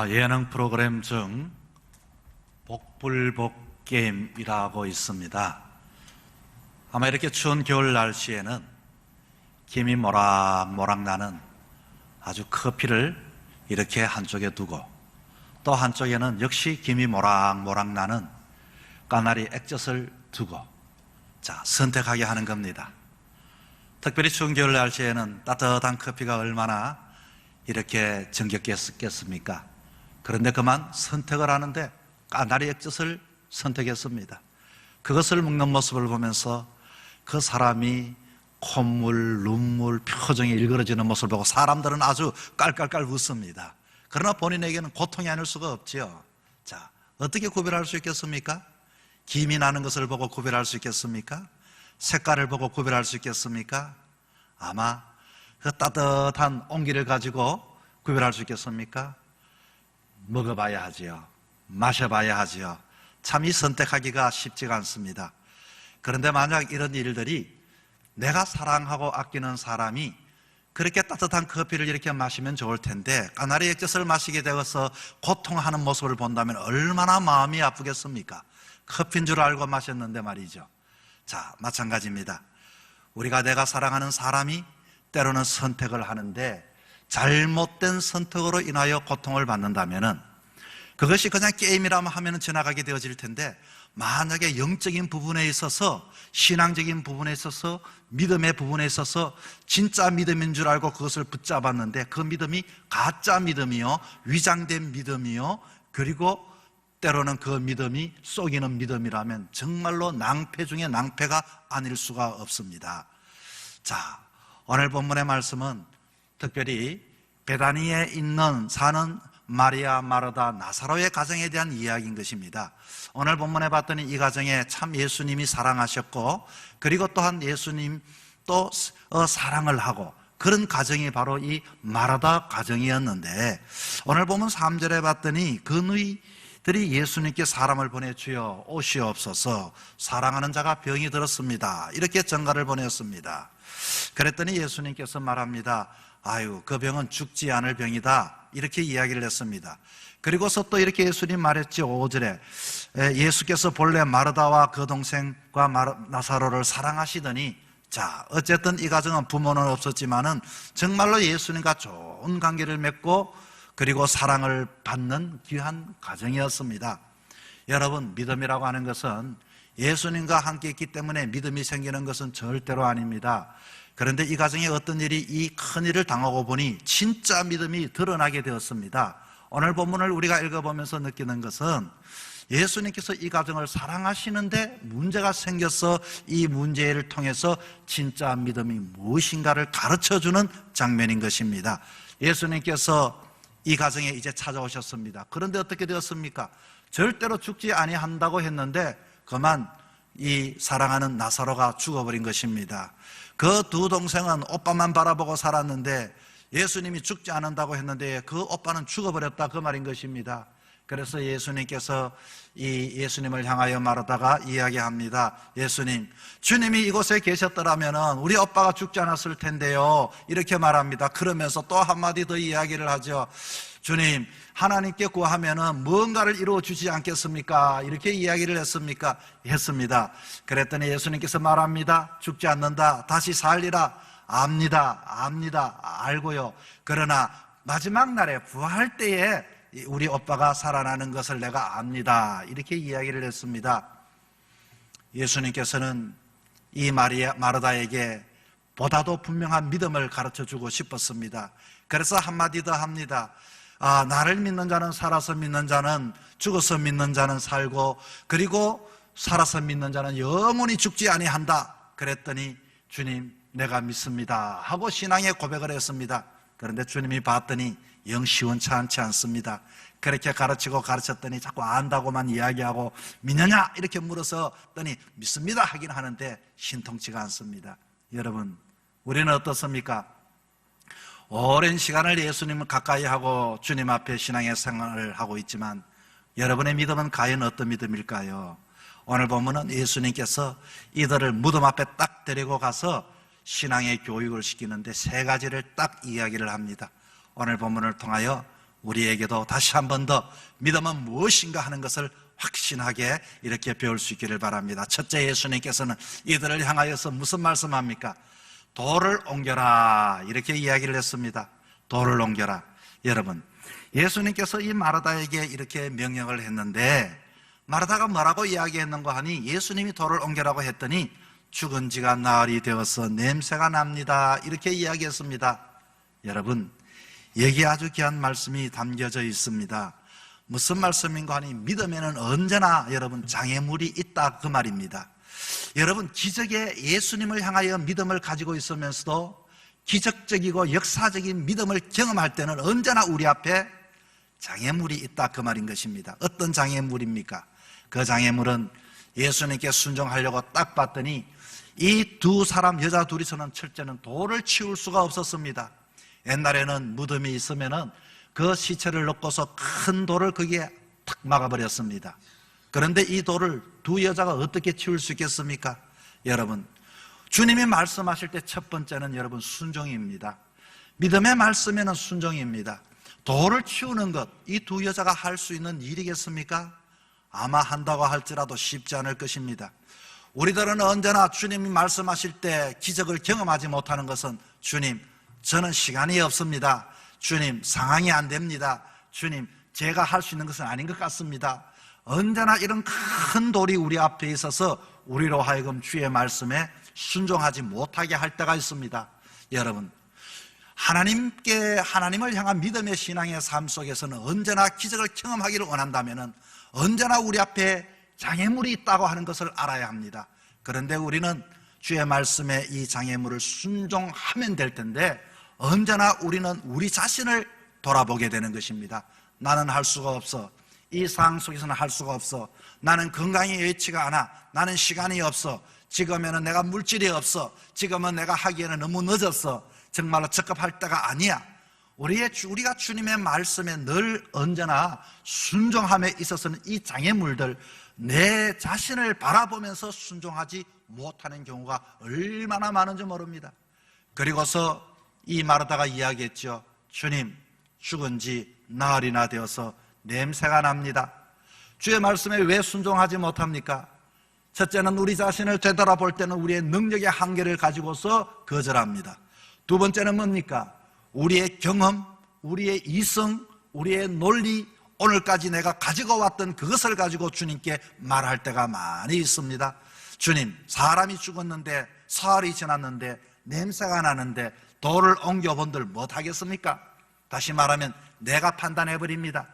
예능 프로그램 중 복불복 게임이라고 있습니다. 아마 이렇게 추운 겨울 날씨에는 김이 모락모락 나는 아주 커피를 이렇게 한쪽에 두고 또 한쪽에는 역시 김이 모락모락 나는 까나리 액젓을 두고 선택하게 하는 겁니다. 특별히 추운 겨울 날씨에는 따뜻한 커피가 얼마나 이렇게 정겹겠습니까? 그런데 그만 선택을 하는데 까나리 액젓을 선택했습니다. 그것을 먹는 모습을 보면서 그 사람이 콧물, 눈물, 표정이 일그러지는 모습을 보고 사람들은 아주 깔깔깔 웃습니다. 그러나 본인에게는 고통이 아닐 수가 없지요. 어떻게 구별할 수 있겠습니까? 김이 나는 것을 보고 구별할 수 있겠습니까? 색깔을 보고 구별할 수 있겠습니까? 아마 그 따뜻한 온기를 가지고 구별할 수 있겠습니까? 먹어봐야 하지요. 마셔봐야 하지요. 참 이 선택하기가 쉽지가 않습니다. 그런데 만약 이런 일들이 내가 사랑하고 아끼는 사람이 그렇게 따뜻한 커피를 이렇게 마시면 좋을 텐데 까나리 액젓을 마시게 되어서 고통하는 모습을 본다면 얼마나 마음이 아프겠습니까? 커피인 줄 알고 마셨는데 말이죠. 마찬가지입니다. 우리가 내가 사랑하는 사람이 때로는 선택을 하는데 잘못된 선택으로 인하여 고통을 받는다면 그것이 그냥 게임이라면 하면 지나가게 되어질 텐데 만약에 영적인 부분에 있어서 신앙적인 부분에 있어서 믿음의 부분에 있어서 진짜 믿음인 줄 알고 그것을 붙잡았는데 그 믿음이 가짜 믿음이요, 위장된 믿음이요, 그리고 때로는 그 믿음이 속이는 믿음이라면 정말로 낭패 중에 낭패가 아닐 수가 없습니다. 오늘 본문의 말씀은 특별히 베다니에 사는 마리아, 마르다, 나사로의 가정에 대한 이야기인 것입니다. 오늘 본문에 봤더니 이 가정에 참 예수님이 사랑하셨고 그리고 또한 예수님 또 사랑을 하고 그런 가정이 바로 이 마르다 가정이었는데 오늘 보면 3절에 봤더니 그 너희들이 예수님께 사람을 보내주여 오시옵소서 사랑하는 자가 병이 들었습니다. 이렇게 전가를 보냈습니다. 그랬더니 예수님께서 말합니다. 그 병은 죽지 않을 병이다. 이렇게 이야기를 했습니다. 그리고서 또 이렇게 예수님 말했죠. 5절에 예수께서 본래 마르다와 그 동생과 나사로를 사랑하시더니 어쨌든 이 가정은 부모는 없었지만은 정말로 예수님과 좋은 관계를 맺고 그리고 사랑을 받는 귀한 가정이었습니다. 여러분, 믿음이라고 하는 것은 예수님과 함께 있기 때문에 믿음이 생기는 것은 절대로 아닙니다. 그런데 이 가정에 어떤 일이 이 큰 일을 당하고 보니 진짜 믿음이 드러나게 되었습니다. 오늘 본문을 우리가 읽어보면서 느끼는 것은 예수님께서 이 가정을 사랑하시는데 문제가 생겨서 이 문제를 통해서 진짜 믿음이 무엇인가를 가르쳐주는 장면인 것입니다. 예수님께서 이 가정에 이제 찾아오셨습니다. 그런데 어떻게 되었습니까? 절대로 죽지 아니한다고 했는데 그만 이 사랑하는 나사로가 죽어버린 것입니다. 그 두 동생은 오빠만 바라보고 살았는데 예수님이 죽지 않는다고 했는데 그 오빠는 죽어버렸다 그 말인 것입니다. 그래서 예수님께서 이 예수님을 향하여 말하다가 이야기합니다. 예수님, 주님이 이곳에 계셨더라면 우리 오빠가 죽지 않았을 텐데요. 이렇게 말합니다. 그러면서 또 한마디 더 이야기를 하죠. 주님, 하나님께 구하면은 무언가를 이루어 주지 않겠습니까? 이렇게 이야기를 했습니다. 그랬더니 예수님께서 말합니다. 죽지 않는다. 다시 살리라. 압니다. 알고요. 그러나 마지막 날에 부활할 때에 우리 오빠가 살아나는 것을 내가 압니다. 이렇게 이야기를 했습니다. 예수님께서는 이 마르다에게 보다도 분명한 믿음을 가르쳐주고 싶었습니다. 그래서 한마디 더 합니다. 나를 믿는 자는 살아서 믿는 자는 죽어서 믿는 자는 살고 그리고 살아서 믿는 자는 영원히 죽지 아니한다. 그랬더니 주님, 내가 믿습니다 하고 신앙의 고백을 했습니다. 그런데 주님이 봤더니 영 시원찮지 않습니다. 그렇게 가르쳤더니 자꾸 안다고만 이야기하고 믿느냐 이렇게 물었더니 믿습니다 하긴 하는데 신통치가 않습니다. 여러분, 우리는 어떻습니까? 오랜 시간을 예수님을 가까이 하고 주님 앞에 신앙의 생활을 하고 있지만 여러분의 믿음은 과연 어떤 믿음일까요? 오늘 보면은 예수님께서 이들을 무덤 앞에 딱 데리고 가서 신앙의 교육을 시키는데 세 가지를 딱 이야기를 합니다. 오늘 본문을 통하여 우리에게도 다시 한 번 더 믿음은 무엇인가 하는 것을 확신하게 이렇게 배울 수 있기를 바랍니다. 첫째, 예수님께서는 이들을 향하여서 무슨 말씀합니까? 돌을 옮겨라 이렇게 이야기를 했습니다. 돌을 옮겨라. 여러분, 예수님께서 이 마르다에게 이렇게 명령을 했는데 마르다가 뭐라고 이야기했는가 하니 예수님이 돌을 옮겨라고 했더니 죽은 지가 나흘이 되어서 냄새가 납니다 이렇게 이야기했습니다. 여러분, 여기에 아주 귀한 말씀이 담겨져 있습니다. 무슨 말씀인가 하니 믿음에는 언제나 여러분 장애물이 있다 그 말입니다. 여러분, 기적의 예수님을 향하여 믿음을 가지고 있으면서도 기적적이고 역사적인 믿음을 경험할 때는 언제나 우리 앞에 장애물이 있다 그 말인 것입니다. 어떤 장애물입니까? 그 장애물은 예수님께 순종하려고 딱 봤더니 이 두 사람, 여자 둘이서는 첫째는 돌을 치울 수가 없었습니다. 옛날에는 무덤이 있으면은 그 시체를 넣고서 큰 돌을 거기에 탁 막아버렸습니다. 그런데 이 돌을 두 여자가 어떻게 치울 수 있겠습니까? 여러분, 주님이 말씀하실 때 첫 번째는 여러분 순종입니다. 믿음의 말씀에는 순종입니다. 돌을 치우는 것, 이 두 여자가 할 수 있는 일이겠습니까? 아마 한다고 할지라도 쉽지 않을 것입니다. 우리들은 언제나 주님이 말씀하실 때 기적을 경험하지 못하는 것은 주님, 저는 시간이 없습니다. 주님, 상황이 안 됩니다. 주님, 제가 할 수 있는 것은 아닌 것 같습니다. 언제나 이런 큰 돌이 우리 앞에 있어서 우리로 하여금 주의 말씀에 순종하지 못하게 할 때가 있습니다. 여러분, 하나님을 향한 믿음의 신앙의 삶 속에서는 언제나 기적을 경험하기를 원한다면 언제나 우리 앞에 장애물이 있다고 하는 것을 알아야 합니다. 그런데 우리는 주의 말씀에 이 장애물을 순종하면 될 텐데 언제나 우리는 우리 자신을 돌아보게 되는 것입니다. 나는 할 수가 없어. 이 상황 속에서는 할 수가 없어. 나는 건강이 여의치가 않아. 나는 시간이 없어. 지금에는 내가 물질이 없어. 지금은 내가 하기에는 너무 늦었어. 정말로 적합할 때가 아니야. 우리가 주님의 말씀에 늘 언제나 순종함에 있어서는 이 장애물들, 내 자신을 바라보면서 순종하지 못하는 경우가 얼마나 많은지 모릅니다. 그리고서 이 마르다가 이야기했죠. 주님, 죽은 지 나흘이나 되어서 냄새가 납니다. 주의 말씀에 왜 순종하지 못합니까? 첫째는 우리 자신을 되돌아볼 때는 우리의 능력의 한계를 가지고서 거절합니다. 두 번째는 뭡니까? 우리의 경험, 우리의 이성, 우리의 논리, 오늘까지 내가 가지고 왔던 그것을 가지고 주님께 말할 때가 많이 있습니다. 주님, 사람이 죽었는데 사흘이 지났는데 냄새가 나는데 돌을 옮겨본들 못하겠습니까? 다시 말하면 내가 판단해버립니다.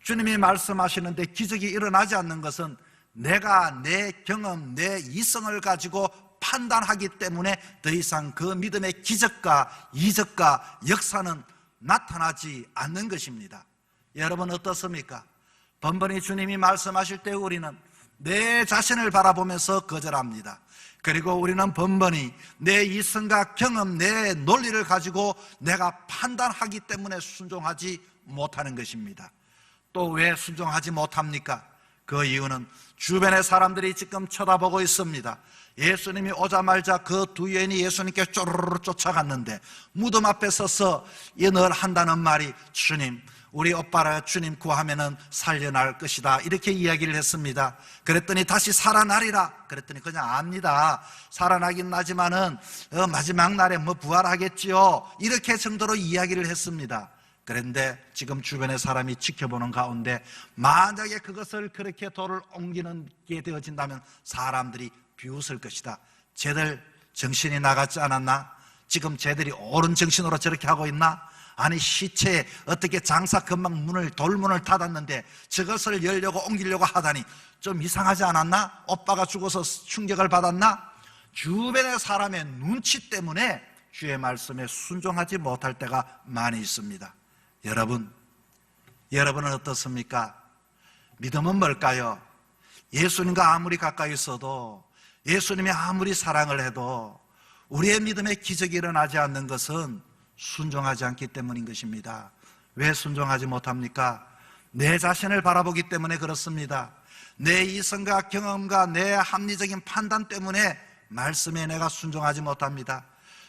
주님이 말씀하시는데 기적이 일어나지 않는 것은 내가 내 경험, 내 이성을 가지고 판단하기 때문에 더 이상 그 믿음의 기적과 이적과 역사는 나타나지 않는 것입니다. 여러분 어떻습니까? 번번이 주님이 말씀하실 때 우리는 내 자신을 바라보면서 거절합니다. 그리고 우리는 번번이 내 이성과 경험, 내 논리를 가지고 내가 판단하기 때문에 순종하지 못하는 것입니다. 또 왜 순종하지 못합니까? 그 이유는 주변의 사람들이 지금 쳐다보고 있습니다. 예수님이 오자마자 그 두 여인이 예수님께 쪼르르 쫓아갔는데 무덤 앞에 서서 늘 한다는 말이 주님, 우리 오빠를 주님 구하면은 살려날 것이다 이렇게 이야기를 했습니다. 그랬더니 다시 살아나리라 그랬더니 그냥 압니다. 살아나긴 나지만은 마지막 날에 뭐 부활하겠지요 이렇게 정도로 이야기를 했습니다. 그런데 지금 주변의 사람이 지켜보는 가운데 만약에 그것을 그렇게 돌을 옮기는 게 되어진다면 사람들이 비웃을 것이다. 쟤들 정신이 나갔지 않았나? 지금 쟤들이 옳은 정신으로 저렇게 하고 있나? 아니 시체에 어떻게 장사 금방 돌문을 닫았는데 저것을 열려고 옮기려고 하다니 좀 이상하지 않았나? 오빠가 죽어서 충격을 받았나? 주변의 사람의 눈치 때문에 주의 말씀에 순종하지 못할 때가 많이 있습니다. 여러분은 어떻습니까? 믿음은 뭘까요? 예수님과 아무리 가까이 있어도 예수님이 아무리 사랑을 해도 우리의 믿음에 기적이 일어나지 않는 것은 순종하지 않기 때문인 것입니다. 왜 순종하지 못합니까? 내 자신을 바라보기 때문에 그렇습니다. 내 이성과 경험과 내 합리적인 판단 때문에 말씀에 내가 순종하지 못합니다.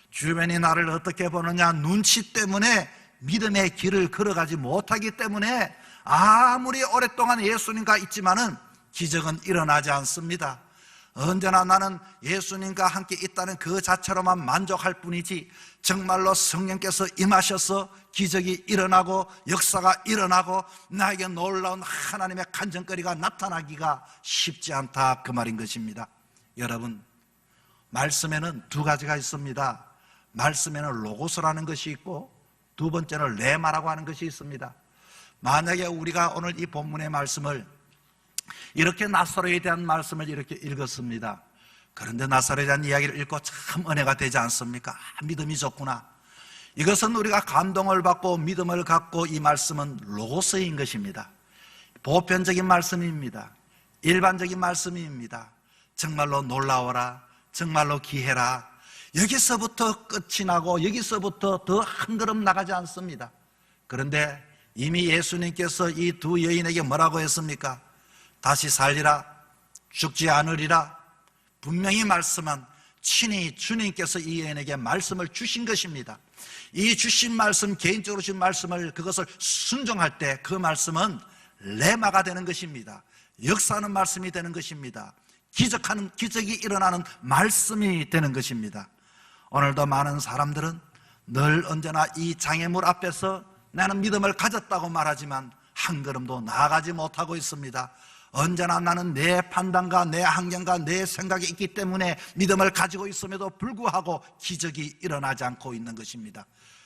주변이 나를 어떻게 보느냐 눈치 때문에 믿음의 길을 걸어가지 못하기 때문에 아무리 오랫동안 예수님과 있지만은 기적은 일어나지 않습니다. 언제나 나는 예수님과 함께 있다는 그 자체로만 만족할 뿐이지 정말로 성령께서 임하셔서 기적이 일어나고 역사가 일어나고 나에게 놀라운 하나님의 간증거리가 나타나기가 쉽지 않다, 그 말인 것입니다. 여러분, 말씀에는 두 가지가 있습니다. 말씀에는 로고스라는 것이 있고 두 번째는 레마라고 하는 것이 있습니다. 만약에 우리가 오늘 이 본문의 말씀을 이렇게 나사로에 대한 말씀을 이렇게 읽었습니다. 그런데 나사로에 대한 이야기를 읽고 참 은혜가 되지 않습니까? 믿음이 좋구나. 이것은 우리가 감동을 받고 믿음을 갖고 이 말씀은 로고스인 것입니다. 보편적인 말씀입니다. 일반적인 말씀입니다. 정말로 놀라워라, 정말로 기해라. 여기서부터 끝이 나고 여기서부터 더 한 걸음 나가지 않습니다. 그런데 이미 예수님께서 이 두 여인에게 뭐라고 했습니까? 다시 살리라, 죽지 않으리라 분명히 말씀한 친히 주님께서 이 여인에게 말씀을 주신 것입니다. 이 주신 말씀, 개인적으로 주신 말씀을 그것을 순종할 때 그 말씀은 레마가 되는 것입니다. 역사하는 말씀이 되는 것입니다. 기적이 일어나는 말씀이 되는 것입니다. 오늘도 많은 사람들은 늘 언제나 이 장애물 앞에서 나는 믿음을 가졌다고 말하지만 한 걸음도 나아가지 못하고 있습니다. 언제나 나는 내 판단과 내 환경과 내 생각이 있기 때문에 믿음을 가지고 있음에도 불구하고 기적이 일어나지 않고 있는 것입니다.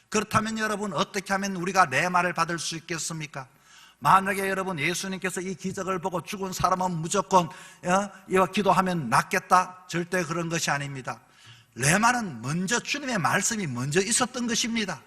그렇다면 여러분, 어떻게 하면 우리가 레마를 받을 수 있겠습니까? 만약에 여러분 예수님께서 이 기적을 보고 죽은 사람은 무조건 이와 기도하면 낫겠다, 절대 그런 것이 아닙니다. 레마는 먼저 주님의 말씀이 먼저 있었던 것입니다.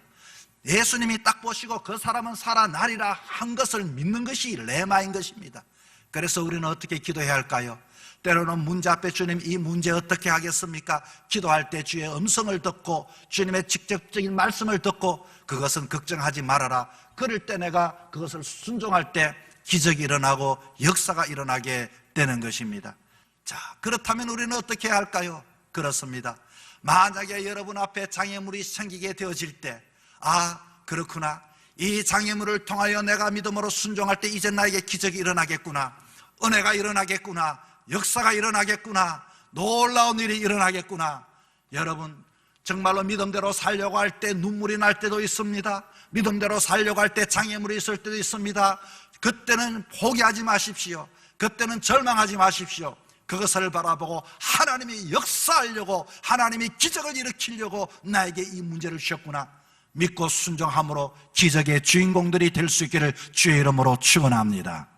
예수님이 딱 보시고 그 사람은 살아나리라 한 것을 믿는 것이 레마인 것입니다. 그래서 우리는 어떻게 기도해야 할까요? 때로는 문제 앞에 주님 이 문제 어떻게 하겠습니까? 기도할 때 주의 음성을 듣고 주님의 직접적인 말씀을 듣고 그것은 걱정하지 말아라. 그럴 때 내가 그것을 순종할 때 기적이 일어나고 역사가 일어나게 되는 것입니다. 자, 그렇다면 우리는 어떻게 해야 할까요? 그렇습니다. 만약에 여러분 앞에 장애물이 생기게 되어질 때, 아, 그렇구나, 이 장애물을 통하여 내가 믿음으로 순종할 때 이제 나에게 기적이 일어나겠구나, 은혜가 일어나겠구나, 역사가 일어나겠구나, 놀라운 일이 일어나겠구나. 여러분, 정말로 믿음대로 살려고 할 때 눈물이 날 때도 있습니다. 믿음대로 살려고 할 때 장애물이 있을 때도 있습니다. 그때는 포기하지 마십시오. 그때는 절망하지 마십시오. 그것을 바라보고 하나님이 역사하려고, 하나님이 기적을 일으키려고 나에게 이 문제를 주셨구나 믿고 순종함으로 기적의 주인공들이 될 수 있기를 주의 이름으로 축원합니다.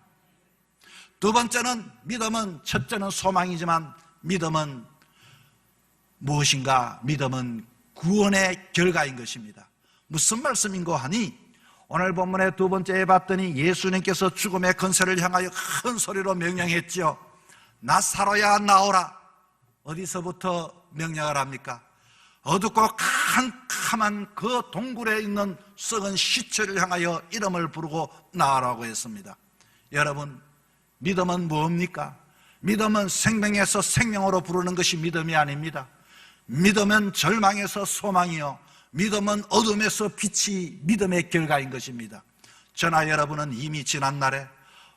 두 번째는, 믿음은, 첫째는 소망이지만 믿음은 무엇인가? 믿음은 구원의 결과인 것입니다. 무슨 말씀인고 하니, 오늘 본문의 두 번째에 봤더니 예수님께서 죽음의 권세를 향하여 큰 소리로 명령했지요. 나사로야 나오라. 어디서부터 명령을 합니까? 어둡고 캄캄한 그 동굴에 있는 썩은 시체를 향하여 이름을 부르고 나오라고 했습니다. 여러분, 믿음은 뭡니까? 믿음은 생명에서 생명으로 부르는 것이 믿음이 아닙니다. 믿음은 절망에서 소망이요, 믿음은 어둠에서 빛이 믿음의 결과인 것입니다. 저나 여러분은 이미 지난날에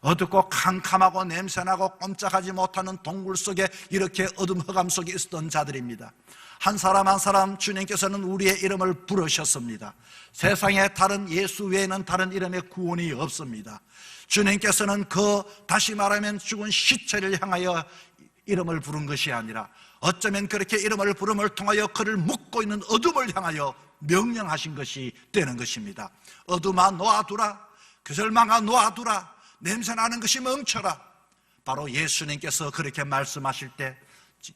어둡고 캄캄하고 냄새나고 꼼짝하지 못하는 동굴 속에 이렇게 어둠 흑암 속에 있었던 자들입니다. 한 사람 한 사람 주님께서는 우리의 이름을 부르셨습니다. 세상에 다른 예수 외에는 다른 이름의 구원이 없습니다. 주님께서는 다시 말하면 죽은 시체를 향하여 이름을 부른 것이 아니라 어쩌면 그렇게 이름을 부름을 통하여 그를 묶고 있는 어둠을 향하여 명령하신 것이 되는 것입니다. 어둠아 놓아두라, 그 절망아 놓아두라, 냄새나는 것이 멈춰라. 바로 예수님께서 그렇게 말씀하실 때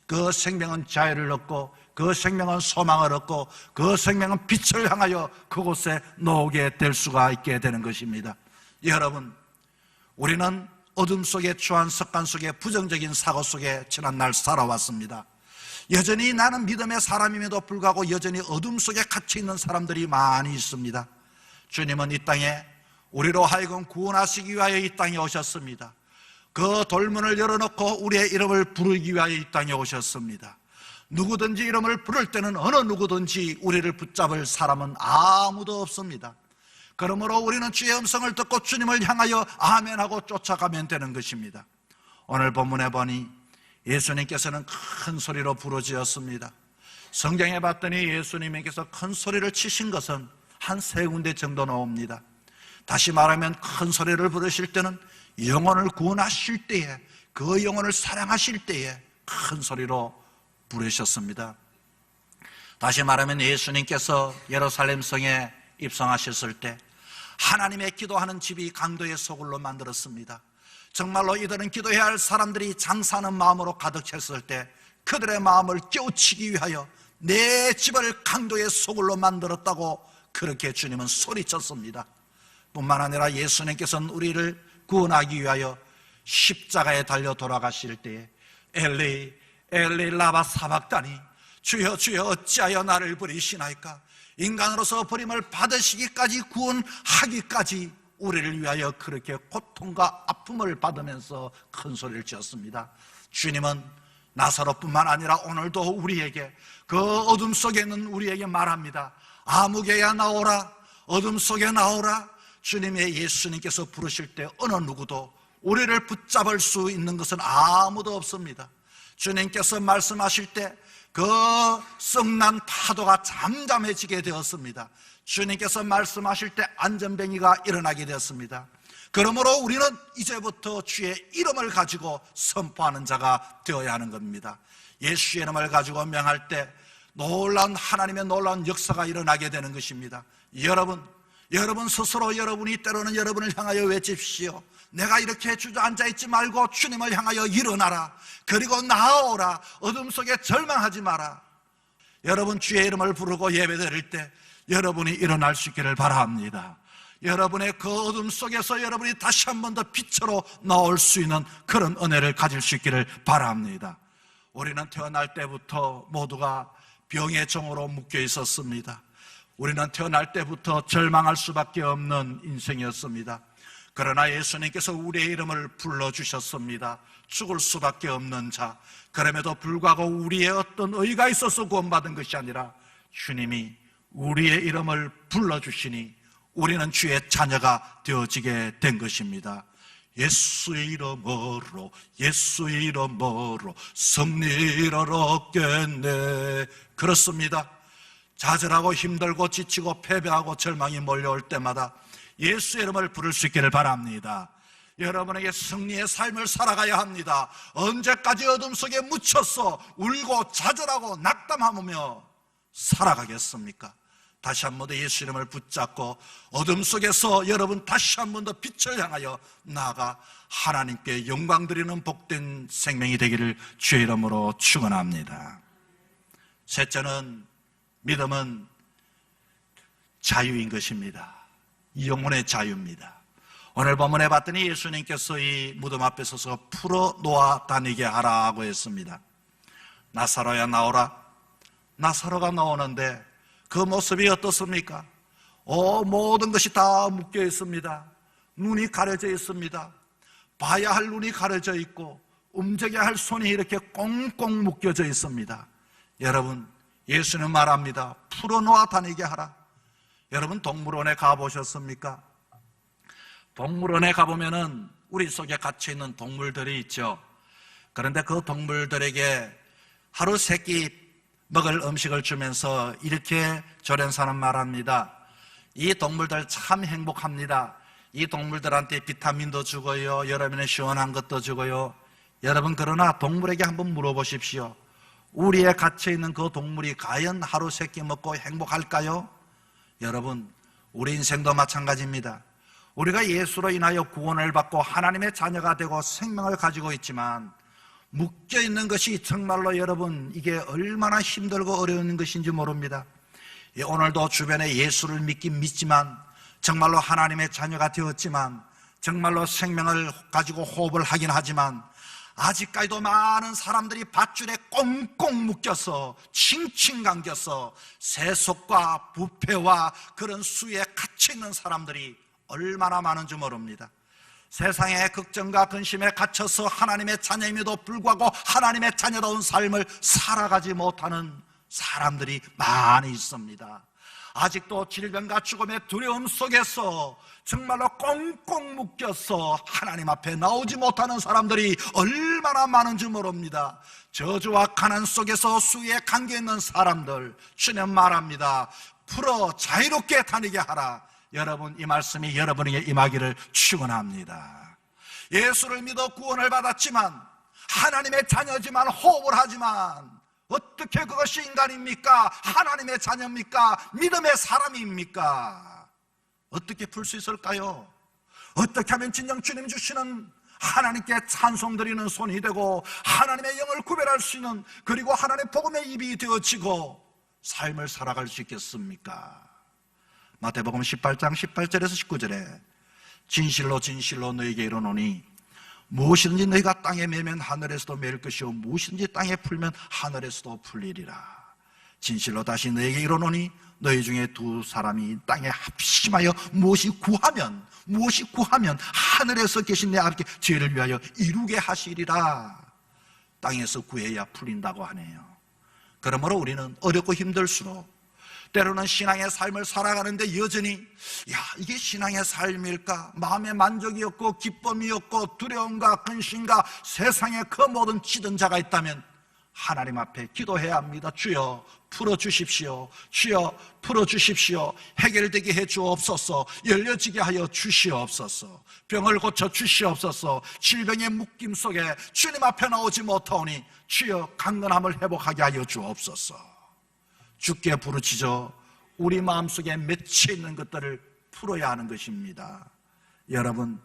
그 생명은 자유를 얻고 그 생명은 소망을 얻고 그 생명은 빛을 향하여 그곳에 놓게 될 수가 있게 되는 것입니다. 여러분, 우리는 어둠 속에 추한 습관 속에 부정적인 사고 속에 지난날 살아왔습니다. 여전히 나는 믿음의 사람임에도 불구하고 여전히 어둠 속에 갇혀 있는 사람들이 많이 있습니다. 주님은 이 땅에 우리로 하여금 구원하시기 위하여 이 땅에 오셨습니다. 그 돌문을 열어놓고 우리의 이름을 부르기 위하여 이 땅에 오셨습니다. 누구든지 이름을 부를 때는 어느 누구든지 우리를 붙잡을 사람은 아무도 없습니다. 그러므로 우리는 주의 음성을 듣고 주님을 향하여 아멘하고 쫓아가면 되는 것입니다. 오늘 본문에 보니 예수님께서는 큰 소리로 부르짖었습니다. 성경에 봤더니 예수님께서 큰 소리를 치신 것은 한 세 군데 정도 나옵니다. 다시 말하면 큰 소리를 부르실 때는 영혼을 구원하실 때에, 그 영혼을 사랑하실 때에 큰 소리로 부르셨습니다. 다시 말하면 예수님께서 예루살렘 성에 입성하셨을 때 하나님의 기도하는 집이 강도의 소굴로 만들었습니다. 정말로 이들은 기도해야 할 사람들이 장사하는 마음으로 가득 찼을 때 그들의 마음을 깨우치기 위하여 내 집을 강도의 소굴로 만들었다고 그렇게 주님은 소리쳤습니다. 뿐만 아니라 예수님께서는 우리를 구원하기 위하여 십자가에 달려 돌아가실 때에 엘리 엘리 라바 사박다니, 주여 주여 어찌하여 나를 버리시나이까, 인간으로서 버림을 받으시기까지 구원하기까지 우리를 위하여 그렇게 고통과 아픔을 받으면서 큰 소리를 지었습니다. 주님은 나사로뿐만 아니라 오늘도 우리에게, 그 어둠 속에 있는 우리에게 말합니다. 아무개야 나오라, 어둠 속에 나오라. 주님의 예수님께서 부르실 때 어느 누구도 우리를 붙잡을 수 있는 것은 아무도 없습니다. 주님께서 말씀하실 때 그 썩난 파도가 잠잠해지게 되었습니다. 주님께서 말씀하실 때 안전뱅이가 일어나게 되었습니다. 그러므로 우리는 이제부터 주의 이름을 가지고 선포하는 자가 되어야 하는 겁니다. 예수의 이름을 가지고 명할 때 놀라운 하나님의 놀라운 역사가 일어나게 되는 것입니다. 여러분 스스로 여러분이 때로는 여러분을 향하여 외칩시오. 내가 이렇게 주저앉아 있지 말고 주님을 향하여 일어나라. 그리고 나아오라. 어둠 속에 절망하지 마라. 여러분 주의 이름을 부르고 예배드릴 때 여러분이 일어날 수 있기를 바랍니다. 여러분의 그 어둠 속에서 여러분이 다시 한 번 더 빛으로 나올 수 있는 그런 은혜를 가질 수 있기를 바랍니다. 우리는 태어날 때부터 모두가 병의 종으로 묶여 있었습니다. 우리는 태어날 때부터 절망할 수밖에 없는 인생이었습니다. 그러나 예수님께서 우리의 이름을 불러주셨습니다. 죽을 수밖에 없는 자, 그럼에도 불구하고 우리의 어떤 의가 있어서 구원받은 것이 아니라 주님이 우리의 이름을 불러주시니 우리는 주의 자녀가 되어지게 된 것입니다. 예수의 이름으로, 예수의 이름으로 승리를 얻겠네. 그렇습니다. 좌절하고 힘들고 지치고 패배하고 절망이 몰려올 때마다 예수의 이름을 부를 수 있기를 바랍니다. 여러분에게 승리의 삶을 살아가야 합니다. 언제까지 어둠 속에 묻혀서 울고 좌절하고 낙담하며 살아가겠습니까? 다시 한 번 더 예수 이름을 붙잡고 어둠 속에서 여러분 다시 한 번 더 빛을 향하여 나아가 하나님께 영광 드리는 복된 생명이 되기를 주의 이름으로 축원합니다. 셋째는, 믿음은 자유인 것입니다. 영혼의 자유입니다. 오늘 본문에 봤더니 예수님께서 이 무덤 앞에 서서 풀어 놓아 다니게 하라고 했습니다. 나사로야 나오라. 나사로가 나오는데 그 모습이 어떻습니까? 모든 것이 다 묶여 있습니다. 눈이 가려져 있습니다. 봐야 할 눈이 가려져 있고 움직여야 할 손이 이렇게 꽁꽁 묶여져 있습니다. 여러분, 예수는 말합니다. 풀어놓아 다니게 하라. 여러분, 동물원에 가보셨습니까? 동물원에 가보면은 우리 속에 갇혀있는 동물들이 있죠. 그런데 그 동물들에게 하루 세 끼 먹을 음식을 주면서 이렇게 조련사는 말합니다. 이 동물들 참 행복합니다. 이 동물들한테 비타민도 주고요, 여러분의 시원한 것도 주고요. 여러분, 그러나 동물에게 한번 물어보십시오. 우리에 갇혀있는 그 동물이 과연 하루 세 끼 먹고 행복할까요? 여러분, 우리 인생도 마찬가지입니다. 우리가 예수로 인하여 구원을 받고 하나님의 자녀가 되고 생명을 가지고 있지만 묶여있는 것이 정말로 여러분, 이게 얼마나 힘들고 어려운 것인지 모릅니다. 오늘도 주변에 예수를 믿긴 믿지만, 정말로 하나님의 자녀가 되었지만, 정말로 생명을 가지고 호흡을 하긴 하지만 아직까지도 많은 사람들이 밧줄에 꽁꽁 묶여서 칭칭 감겨서 세속과 부패와 그런 수에 갇혀있는 사람들이 얼마나 많은지 모릅니다. 세상의 걱정과 근심에 갇혀서 하나님의 자녀임에도 불구하고 하나님의 자녀다운 삶을 살아가지 못하는 사람들이 많이 있습니다. 아직도 질병과 죽음의 두려움 속에서 정말로 꽁꽁 묶여서 하나님 앞에 나오지 못하는 사람들이 얼마나 많은지 모릅니다. 저주와 가난 속에서 수위에 감겨 있는 사람들, 주님 말합니다. 풀어 자유롭게 다니게 하라. 여러분, 이 말씀이 여러분에게 임하기를 축원합니다. 예수를 믿어 구원을 받았지만, 하나님의 자녀지만, 호흡을 하지만, 어떻게 그것이 인간입니까? 하나님의 자녀입니까? 믿음의 사람입니까? 어떻게 풀 수 있을까요? 어떻게 하면 진정 주님 주시는 하나님께 찬송드리는 손이 되고 하나님의 영을 구별할 수 있는, 그리고 하나님의 복음의 입이 되어지고 삶을 살아갈 수 있겠습니까? 마태복음 18장 18절에서 19절에 진실로 진실로 너희에게 이르노니 무엇이든지 너희가 땅에 매면 하늘에서도 매일 것이요 무엇이든지 땅에 풀면 하늘에서도 풀리리라. 진실로 다시 너희에게 이르노니 너희 중에 두 사람이 땅에 합심하여 무엇이 구하면 하늘에서 계신 내 아버지께 죄를 위하여 이루게 하시리라. 땅에서 구해야 풀린다고 하네요. 그러므로 우리는 어렵고 힘들수록, 때로는 신앙의 삶을 살아가는데 여전히 이게 신앙의 삶일까? 마음의 만족이 없고 기쁨이 없고 두려움과 근심과 세상의 그 모든 찌든 자가 있다면 하나님 앞에 기도해야 합니다. 주여 풀어주십시오. 주여 풀어주십시오. 해결되게 해 주옵소서. 열려지게 하여 주시옵소서. 병을 고쳐 주시옵소서. 질병의 묶임 속에 주님 앞에 나오지 못하오니 주여 강건함을 회복하게 하여 주옵소서. 주께 부르짖어 우리 마음속에 맺혀 있는 것들을 풀어야 하는 것입니다. 여러분,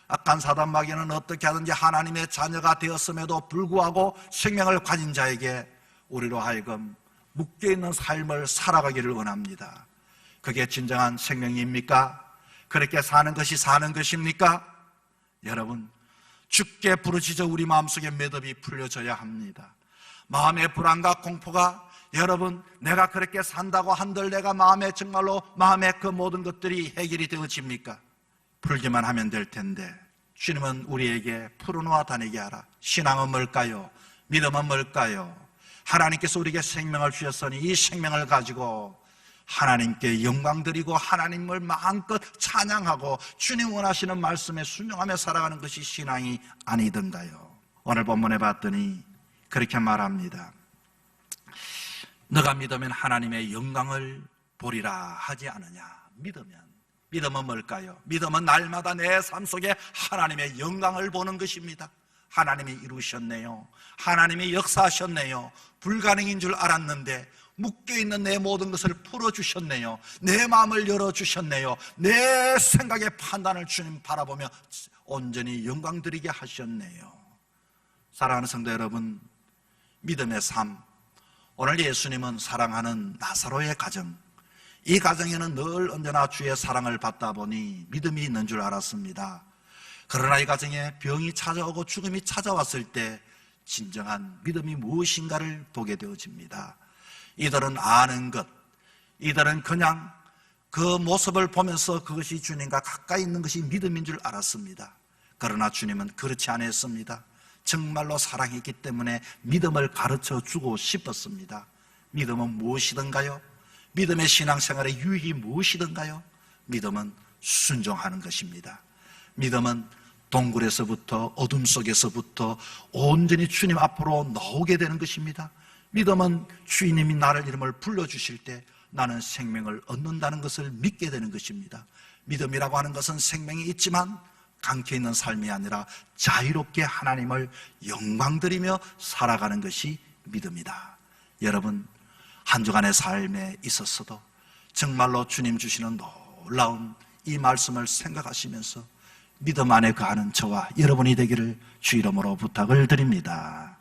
악한 사단 마귀는 어떻게 하든지 하나님의 자녀가 되었음에도 불구하고 생명을 가진 자에게 우리로 하여금 묶여있는 삶을 살아가기를 원합니다. 그게 진정한 생명입니까? 그렇게 사는 것이 사는 것입니까? 여러분, 주께 부르짖어 우리 마음속에 매듭이 풀려져야 합니다. 마음의 불안과 공포가, 여러분, 내가 그렇게 산다고 한들 내가 정말로 마음의 그 모든 것들이 해결이 되어집니까? 풀기만 하면 될 텐데, 주님은 우리에게 풀어놓아 다니게 하라. 신앙은 뭘까요? 믿음은 뭘까요? 하나님께서 우리에게 생명을 주셨으니 이 생명을 가지고 하나님께 영광 드리고 하나님을 마음껏 찬양하고 주님 원하시는 말씀에 순종하며 살아가는 것이 신앙이 아니던가요? 오늘 본문에 봤더니 그렇게 말합니다. 너가 믿으면 하나님의 영광을 보리라 하지 않으냐. 믿음은 뭘까요? 믿음은 날마다 내 삶 속에 하나님의 영광을 보는 것입니다. 하나님이 이루셨네요. 하나님이 역사하셨네요. 불가능인 줄 알았는데 묶여있는 내 모든 것을 풀어주셨네요. 내 마음을 열어주셨네요. 내 생각의 판단을 주님 바라보며 온전히 영광 드리게 하셨네요. 사랑하는 성도 여러분, 믿음의 삶, 오늘 예수님은 사랑하는 나사로의 가정, 이 가정에는 늘 언제나 주의 사랑을 받다 보니 믿음이 있는 줄 알았습니다. 그러나 이 가정에 병이 찾아오고 죽음이 찾아왔을 때 진정한 믿음이 무엇인가를 보게 되어집니다. 이들은 아는 것, 이들은 그냥 그 모습을 보면서 그것이 주님과 가까이 있는 것이 믿음인 줄 알았습니다. 그러나 주님은 그렇지 않았습니다. 정말로 사랑했기 때문에 믿음을 가르쳐 주고 싶었습니다. 믿음은 무엇이던가요? 믿음의 신앙생활의 유익이 무엇이던가요? 믿음은 순종하는 것입니다. 믿음은 동굴에서부터 어둠 속에서부터 온전히 주님 앞으로 나오게 되는 것입니다. 믿음은 주님이 나를 이름을 불러주실 때 나는 생명을 얻는다는 것을 믿게 되는 것입니다. 믿음이라고 하는 것은 생명이 있지만 강켜있는 삶이 아니라 자유롭게 하나님을 영광드리며 살아가는 것이 믿음이다. 여러분, 한 주간의 삶에 있었어도 정말로 주님 주시는 놀라운 이 말씀을 생각하시면서 믿음 안에 거하는 저와 여러분이 되기를 주 이름으로 부탁을 드립니다.